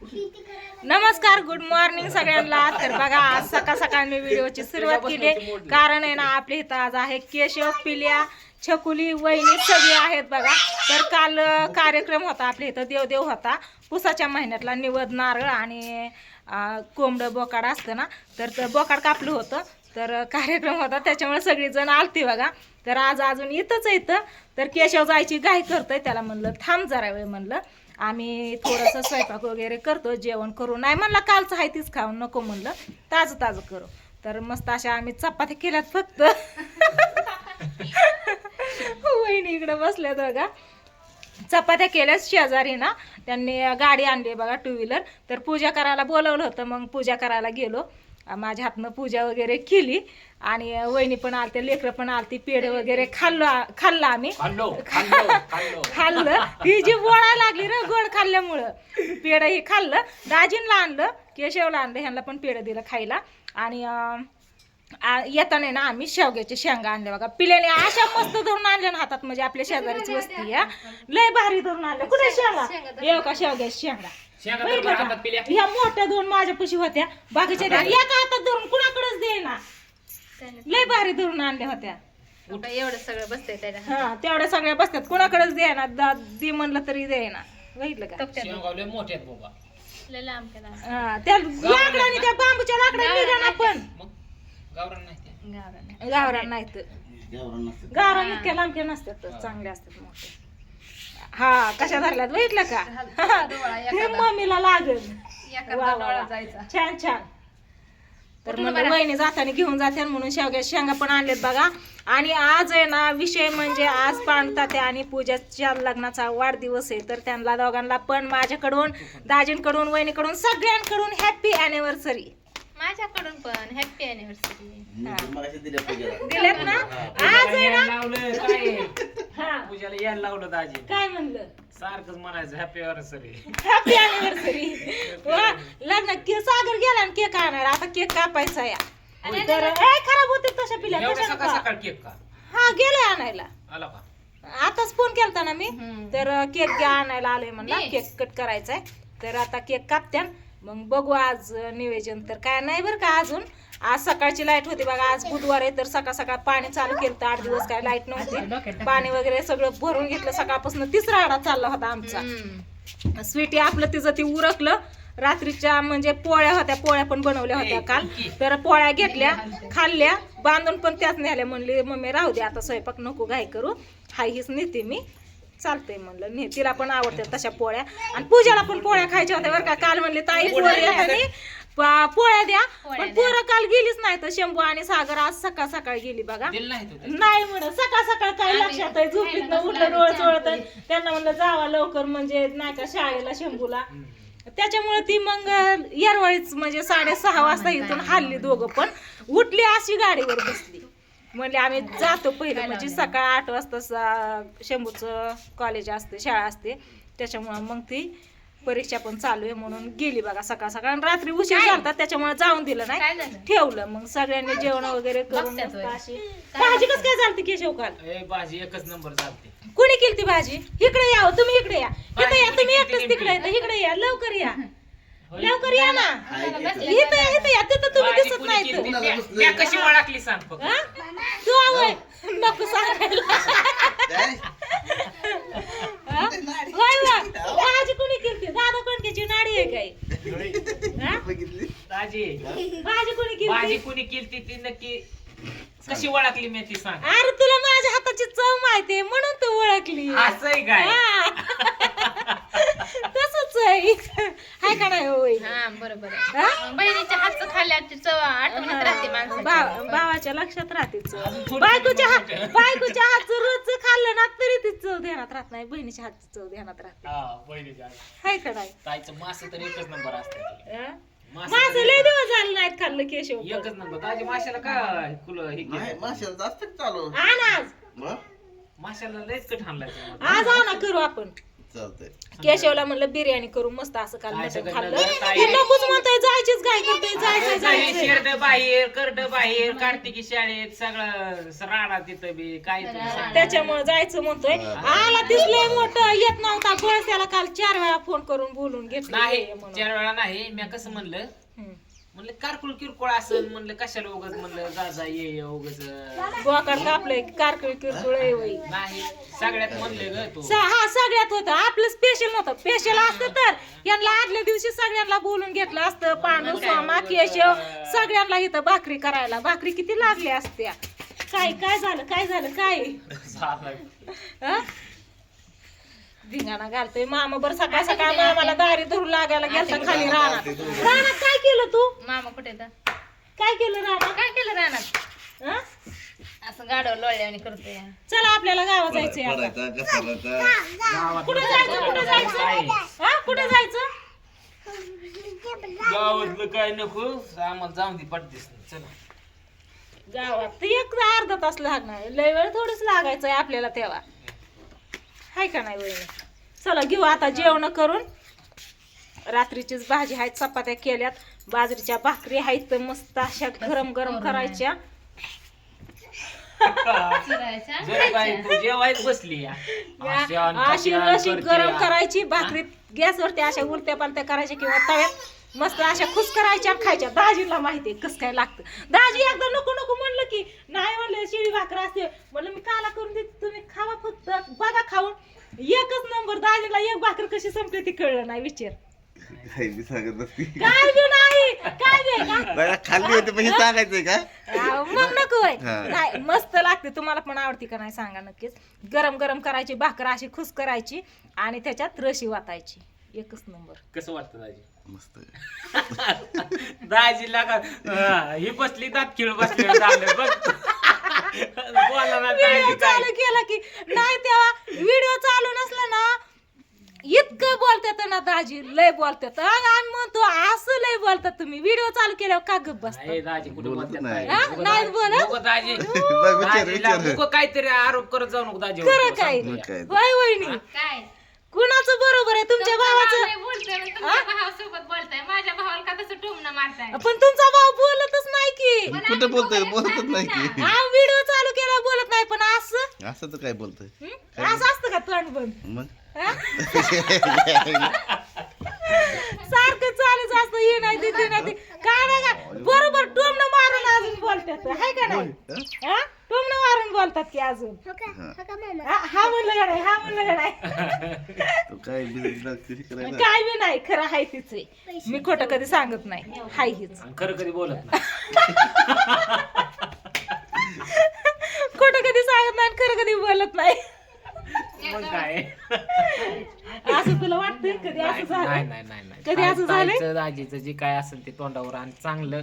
नमस्कार, good morning सगळ्यांना. तर बघा, आज सकाळ सकाळ मी व्हिडिओची सुरुवात केली. कारण आहे ना, आपल्या इथं आज आहे केशव, पिल्या, छकुली, वहिनी सगळी आहेत बघा. तर काल कार्यक्रम होता आपल्या इथं, देवदेव होता. पुसाच्या महिन्यातला निवद नारळ आणि कोंबडं बोकाड असतं ना, तर बोकाड कापलं होतं. तर कार्यक्रम होता त्याच्यामुळे सगळीजण आलती बघा. तर आज अजून इथंच येतं. तर केशव जायची घाई करतोय, त्याला म्हणलं थांब जरा वेळ. म्हणलं आम्ही थोडंसं स्वयंपाक वगैरे करतो, जेवण करू. नाही म्हणलं कालचं आहे तीच खाऊन नको, म्हणलं ताजं ताजं करू. तर मस्त अशा आम्ही चपात्या केल्यात फक्त. वहिनी इकडं बसल्यात बघा, चपात्या केल्यात. शेजारी ना त्यांनी गाडी आणली बघा, 2 व्हीलर. तर पूजा करायला बोलवलं होतं, मग पूजा करायला गेलो. माझ्या हातनं पूजा वगैरे केली आणि वहिनी पण आलते, लेकरं पण आलती. पेढे वगैरे खाल्लं आम्ही. खाल्लं ही जी बोळा लागली ना गोड खाल्ल्यामुळं, पेढं ही खाल्लं. दाजींना आणलं, केशवला आणलं, ह्यांना पण पेढं दिलं खायला. आणि येताना ना आम्ही शेवग्याचे शेंगा आणले बघा. पिल्याने अशा मस्त धरून आणल्या ना हातात, म्हणजे आपल्या शेजारीची वस्ती या लय भारी धरून आणल्या. कुठे शेंगा येऊ का? शेवग्याच्या शेंगा ह्या मोठ्या 2 माझ्यापाशी होत्या, बाकीच्या एका हातात धरून कुणाकडेच देईना. लय भारी धरून आणल्या होत्या. एवढं सगळं बसतंय त्याला. हा, तेवढ्या सगळ्या बसतात, कुणाकडेच देईना. दे म्हणलं तरी देईना. बघितलं का? त्या लाकडाने, त्या बांबूच्या लाकडाने निघा पण गावरान नाहीत. गावरान इतक्या लांबक्या नसतात, चांगले असतात मोठे. हा, कशा धरल्यात बघितलं का? हे मम्मीला लागल. छान छान. तर म्हणलं वहिनी जाताना घेऊन जाते म्हणून शेवग्या शेंगा पण आणलेत बघा. आणि आज आहे ना विषय म्हणजे आज पाणतात्या आणि पूजाच्या लग्नाचा वाढदिवस आहे. तर त्यांना दोघांना पण माझ्याकडून, दाजींकडून, वहिनीकडून, सगळ्यांकडून हॅपी अॅनिव्हर्सरी. माझ्याकडून पण हॅपी अॅनिव्हर्सरी दिलेत ना. आज आहे ना पूजाला यायला लावलं दाजी. काय म्हणलं? सारखंच म्हणायचं हॅपी अॅनिव्हर्सरी, हॅपी अॅनिव्हर्सरी. लग्न सागर गेला आणि केक आणायला. आता केक कापायचा या. तर खराब होते तशा पिल्या. एवढ्या सकाळ सकाळ केक का? हा, गेले आणायला. आला का? आताच फोन केलता ना मी. तर केक घ्या आणायला आलोय म्हणला, केक कट करायचाय. तर आता केक कापत्यान, मग बघू आज नियोजन. तर काय नाही बरं का अजून. आज सकाळची लाईट होती बघा. आज बुधवार आहे, तर सकाळ सकाळ पाणी चालू केलं. तर 8 दिवस काय लाईट नव्हती. पाणी वगैरे सगळं भरून घेतलं. सकाळपासून 3रा आडा चालला होता आमचा. स्वीटी आपलं तिचं ती उरकलं. रात्रीच्या म्हणजे पोळ्या होत्या, पोळ्या पण बनवल्या होत्या काल. तर पोळ्या घेतल्या, खाल्ल्या, बांधून पण त्याच न्याल्या. म्हणली मम्मी राहू दे आता, स्वयंपाक नको घाई करू, हाय हीच नेते मी. चालतंय म्हणलं ने. तिला पण आवडतात तशा पोळ्या. आणि पूजाला पण पोळ्या खायच्या होत्या बरं का. काल म्हणले ताई पोळ्या द्या, पण पोरं काल गेलीच नाही. तर शंभू आणि सागर आज सकाळ सकाळ गेली बघा. नाही म्हणत सकाळ सकाळ काय लक्षात आहे, झोपीत उठलं डोळं चोळत. त्यांना म्हणलं जावा लवकर, म्हणजे नाही का शाळेला शंभूला. त्याच्यामुळे ती मग येरवाळीच म्हणजे 6:30 वाजता इथून हल्ली. दोघं पण उठली अशी गाडीवर बसली. म्हणले आम्ही जातो पहिलं, म्हणजे सकाळ 8 वाजता शंभूचं कॉलेज असते, शाळा असते. त्याच्यामुळं मग ती परीक्षा पण चालू आहे म्हणून गेली बघा सकाळ सकाळ. रात्री उशीर झाला त्याच्यामुळे जाऊन दिलं नाही, ठेवलं. मग सगळ्यांनी जेवण वगैरे करून अशी. भाजी कसं काय चालते केशव काल? भाजी एकच नंबर चालते. कोणी केली ती भाजी? इकडे या, तुम्ही इकडे या. इकडे या, तुम्ही एकटच तिकडे येतं. इकडे या, लवकर या, लवकर या ना. इथं या, इथं या. तिथं तुम्ही दिसत नाही. कशी ओळखली सांग फक्त. तू आवय नको सांगायला. भाजी कोणी केली? दादा कोणत्याची नाडी आहे काय? भाजी कोणी केली? भाजी कोणी केली ती नक्की कशी ओळखली मी ती सांग. अरे तुला माझ्या हाताची चव माहितीये म्हणून तू ओळखली. असं आहे काय? तसंच आहे, हाय का नाही होय? हा बरोबर आहे. बहिणीच्या हातचं खाल्ल्याची चव आठवणीत राहते माणसाची. भावाच्या लक्षात राहते चव. बायकोच्या हातचं रोजचं खाल्लं ना तरी ती चव ध्यानात राहत नाही. बहिणीच्या हातची चव ध्यानात राहते. हाय का नाही? ताईचं मासे तर एकच नंबर असते. माझं लय दिवस झालं नाहीत खाल्लं केशव. एकच नंबर. ताजी माशाला काय फुलं हे माशाला जास्त चालू. आण आज. माशाला लयच कठ आणलाय. आज आणा करू आपण. चालतंय. केशवला म्हणलं बिर्याणी करू मस्त असं काल काय मटण सगळं खाल्लं नगर, काय ते नकोच म्हणतोय जायचीच काय करतोय जायचं जायचं शेरड बाहेर करड बाहेर कार्तिकी शाळेत सगळं राडा तिथं बी काय त्याच्यामुळे जायचं म्हणतोय आला दिसलंय मोठं येत नव्हता बस त्याला काल 4 वेळा फोन करून बोलून घेतलं नाही ये म्हणून. 4 वेळा नाही मी कसं म्हणलं म्हणलं कारकुळ किरकोळ असेल म्हणलं कशाला उगच म्हणलं जा ये उगच बोकाड कापलंय कारकळी किरकोळ आहे वय. नाही सगळ्यात म्हणले ग तू हा सगळ्यात होतं आपलं स्पेशल नव्हतं स्पेशल असतं तर यांना आदल्या दिवशी सगळ्यांना बोलून घेतलं असतं पांडू सोमा केशव सगळ्यांना इथं भाकरी करायला भाकरी किती लागली असत्या काय काय झालं काय हा? धिंगाणा घालतोय मामा बरं सकाळ सकाळ मामाला दारी धरून लागायला गेलता खाली रानात काय केलं तू मामा कुठे येतं? काय केलं रानात काय केलं रानात हा? असं गाडव लोळल्याने करतोय चला आपल्याला गावात जायचंय आता पडायचा घसरायचा. कुठे जायचं हा कुठे जायचं गावातलं काय नको आम्हाला जाऊन दे पटदिस चला गावात ते एक अर्धा तास लागणार लय वेळ थोडीच लागायचंय आपल्याला तेव्हा हाय का नाही वहिनी चला घेऊ आता जेवण करून रात्रीचीच भाजी आहेत चपात्या केल्यात बाजरीच्या भाकरी आहेत तर मस्त अशा गरम गरम करायच्या चिरायच्या जरा काय तू जेवायच बसली या अशी अशी गरम करायची भाकरी गॅसवरती अशा उलट्या पालत्या करायच्या किंवा तव्यात मस्त अशा खुश करायच्या आणि खायच्या दाजीला माहितीये कसं काय लागतं दाजी एकदा नको नको म्हणलं की नाही म्हणलं शिळी भाकर असते म्हणलं मी काला करून देते तुम्ही खावा फक्त बघा खाऊन एकच नंबर दाजीला एक भाकर कशी संपली ती कळलं नाही विचार काही बी सांगत नसती. काय बी नाही काय बी का बाळा, खाल्ली होती पण हे सांगायचंय का? मग नको होय. हा. नाही मस्त लागते तुम्हाला पण आवडती का नाही सांगा नक्कीच गरम गरम करायची भाकर अशी खुश करायची आणि त्याच्यात रशी वाटायची एकच नंबर कसं वाटतं दाजी मस्त. दाजीला का ही बसली दात खिळ बसली झालं बघ बोला ना व्हिडिओ दाजी काय चालू केला की नाही तेव्हा व्हिडिओ चालू नसला ना इतकं बोलतात ना दाजी लय बोलतात आम्ही म्हणतो असं लय बोलतात तुम्ही व्हिडिओ चालू केल्यावर का गप बसता नाही दाजी कुठे बोलत बोलतात नाही. काय? हा? नाही बोलत? नको दाजी बघ, विचार दाजीला विचार. नको काहीतरी आरोप करत जाऊ नको दाजी खरं काय मग काय? होय वहिनी काय कुणाचं बरोबर आहे तुमच्या भावाचं नाही बोलतोय मग तुमच्या भावासोबत बोलताय माझ्या भावाला का तसं टोमणं मारताय पण तुमचा भाऊ बोलतच नाही की कुठे बोलतोय बोलतच नाही की हा व्हिडिओ चालू केला बोलत नाही पण असं असं तर काय बोलतोय असं असतं का तोंड बंद मग हा? सारखं चालूच असतं हे नाही ते नाही ते काय नाही का बरोबर टोमणं मारून अजून बोलतात हाय का नाही हा टोमणं मारून बोलतात की अजून हा म्हणलं का नाही हा म्हणलं का नाही तो काय बिझनेस करायला काय बी नाही खरं हाय तीच आहे मी खोटं कधी सांगत नाही हाय हीच आणि खरं कधी बोलत नाही खोटं कधी सांगत नाही आणि खरं कधी बोलत नाही मग काय असं तुला वाटतंय कधी असं नाही झालं नाही नाही नाही कधी असं झालंय? ताईचं, दाजीचं जे काय असेल ते तोंडावर आणि चांगलं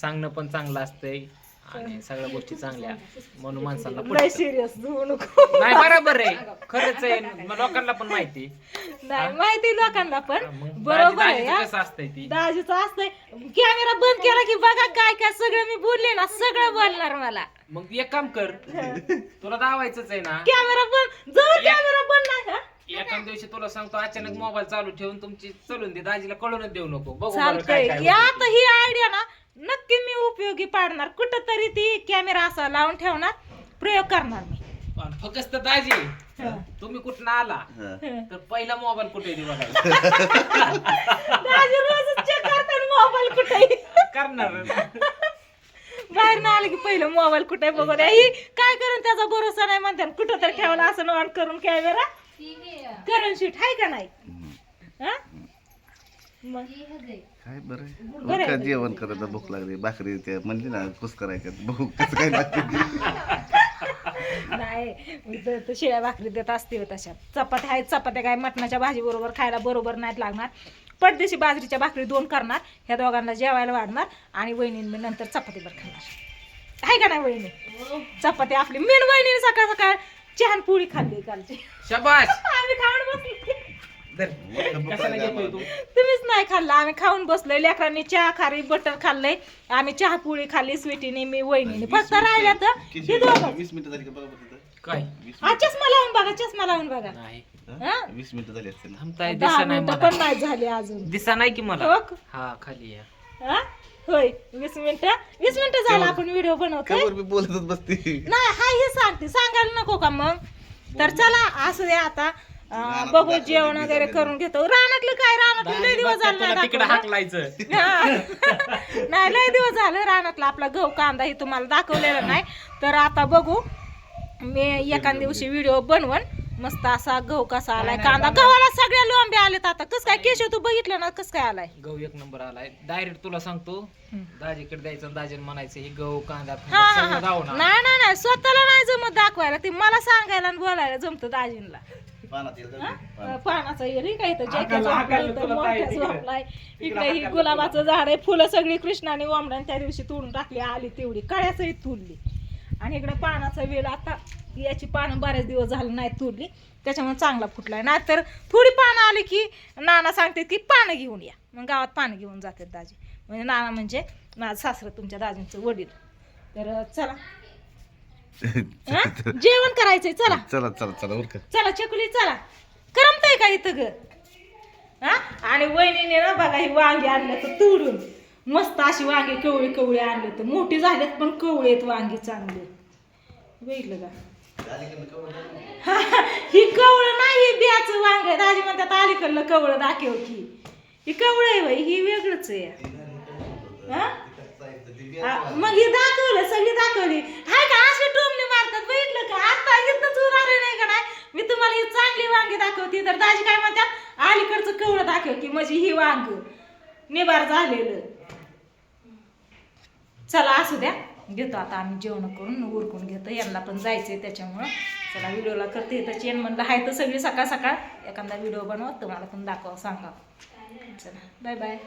सांगणं पण चांगलं असतंय आणि सगळ्या गोष्टी चांगल्या म्हणून माणसाला लय पटतं. सिरियस होऊ नको नाही बरोबर आहे खरंच आहे मग लोकांना पण माहिती नाही माहिती लोकांना पण मग बरोबर आहे दाजीचं हा. कसं असतंय ती दाजीचं असतंय कॅमेरा बंद केला की बघा काय काय सगळं मी बोलले ना सगळं बोलणार मला मग एक काम कर तुला दावायचंच आहे ना कॅमेरा बंद जवळ कॅमेरा बंद नाही का एका दिवशी तुला सांगतो अचानक मोबाईल चालू ठेवून तुमची चलून दे दाजीला कळूनच देऊ नको बघू बरं चालतंय काय काय या होतंय. आता ही आयडिया ना नक्की मी उपयोगी पाडणार कुठं तरी ती कॅमेरा असा लावून ठेवणार प्रयोग करणार मी आणि फक्त दाजी तुम्ही कुठं आला हा. तर पहिला मोबाईल कुठे आहे ते बघायला दाजी रोजच चेक करतात मोबाईल कुठे करणार बाहेर ना आलं की पहिलं मोबाईल कुठे बघू द्या ही काय करून त्याचा भरोसा नाही म्हणतात कुठं तर ठेवला असं ऑन करून कॅमेरा करून शूट आहे का नाही हा? मग काय बरं मग काय जेवण करायचं भूक लागली भाकरी ते म्हणली ना कुस करायचं भूक कसं काय लागते नाही मी तर शिळ्या भाकरी देत असते तशा चपात्या आहेत चपात्या काय मटणाच्या भाजी बरोबर खायला बरोबर नाहीत लागणार पडदेशी बाजरीच्या भाकरी 2 करणार ह्या दोघांना जेवायला वाढणार आणि वहिनी नंतर चपातीवर खाणार आहे का नाही वहिनी चपाती आपली मेन वहिनी सकाळ सकाळ चहा पोळी खाल्ली कालची शबाश आम्ही खाऊन बसलो धर. कशाला घेतोय तू तुम्हीच नाही खाल्ला आम्ही खाऊन बसलोय लेकरांनी चहा खारी बटर खाल्लंय आम्ही चहा पोळी खाल्ली स्वीटीने मी वहिनीने फक्त राहिल्या तर हे दोघं 20 मिनिटं झाली का बघा बरं तिथं. काय हा चष्मा लावून बघा, चष्मा लावून बघा. नाही हा? 20 मिनिटं झाली असतील ना. थांबताय 10 दिसा नाही मिनिटं मला पण नाही झाली अजून. दिसा नाही की मला हो का? हा खाली या हा? होय 20 मिनिटं झालं आपण व्हिडिओ बनवतोय. कवर मी बोलतच बसते. नाही हा हे सांगते, सांगायला नको का मग. तर चला असू द्या आता बघू जेवण वगैरे करून घेतो. रानातलं काय, रानातलं लय दिवस झालं नाही तिकडे दाखवलं. हाकलायचं हा. नाही लय दिवस झालं रानातला आपला गहू कांदा हे तुम्हाला दाखवलेला नाही. तर आता बघू मी एका दिवशी व्हिडिओ बनवून मस्त असा गहू कसा आलाय, कांदा गव्हाला सगळ्या लोंबे आलेत. आता कस काय केशव तू बघितलं ना कस काय आलाय. गहू एक नंबर आलाय. डायरेक्ट तुला सांगतो दाजीकडे द्यायचं, दाजीने म्हणायचं हे गहू कांदा हा हा सगळं हा. दावणार. नाही स्वतःला नाही जमत दाखवायला, ते मला सांगायला आणि बोलायला जमतं दाजींला. पानात येईल का? पानाचा येईल काय तर हाकायला तुला पाहिजे तिकडे. झोपलाय. इकडे ही गुलाबाचं झाड आहे, फुलं सगळी कृष्णाने वामडाने त्या दिवशी तोडून टाकली, आली तेवढी कळ्यासही तुरली. आणि इकडे पानाचा वेल आता याची पानं बरेच दिवस झालं नाही तुरली, त्याच्यामुळे चांगला फुटलाय. नाहीतर थोडी पानं आली की नाना सांगते की पानं घेऊन या, मग गावात पानं घेऊन जातात दाजी. म्हणजे नाना म्हणजे माझं सासरं, तुमच्या दाजींचं वडील. तर चला हा? जेवण करायचंय, चला चला चला चला उरका. चला चकुली चला. करमतंय का इथं ग? हा? आणि वहिनीने ना बघा ही वांगी आणलं तर तोडून मस्त अशी वांगी कवळी कवळी आणले तर मोठी झालेत पण कवळी आहेत वांगी चांगली. बघितलं का? ही कवळं नाही, ही बियाचं वांग. दाजी म्हणतात अलीकडलं कवळं दाखव की. ही कवळं आहे बाई, ही वेगळंच आहे. हा? मग ही दाखवलं, सगळी दाखवली. हाय का अशी टोमणे मारतात, बघितलं का? आता इथंच उराले नाही का नाही, मी तुम्हाला ही चांगली वांगी दाखवते तर दाजी काय म्हणतात अलीकडचं कवळं दाखव की, म्हणजे ही वांग निबार झालेलं. चला असू द्या, घेतो आता आम्ही जेवण करून उरकून घेतो, यांना पण जायचंय त्याच्यामुळं. चला व्हिडिओला करते तर चेन म्हणलं हाय तर सगळी सकाळ सकाळ एखादा व्हिडिओ बनवत तुम्हाला पण दाखवा सांगा. चला बाय बाय.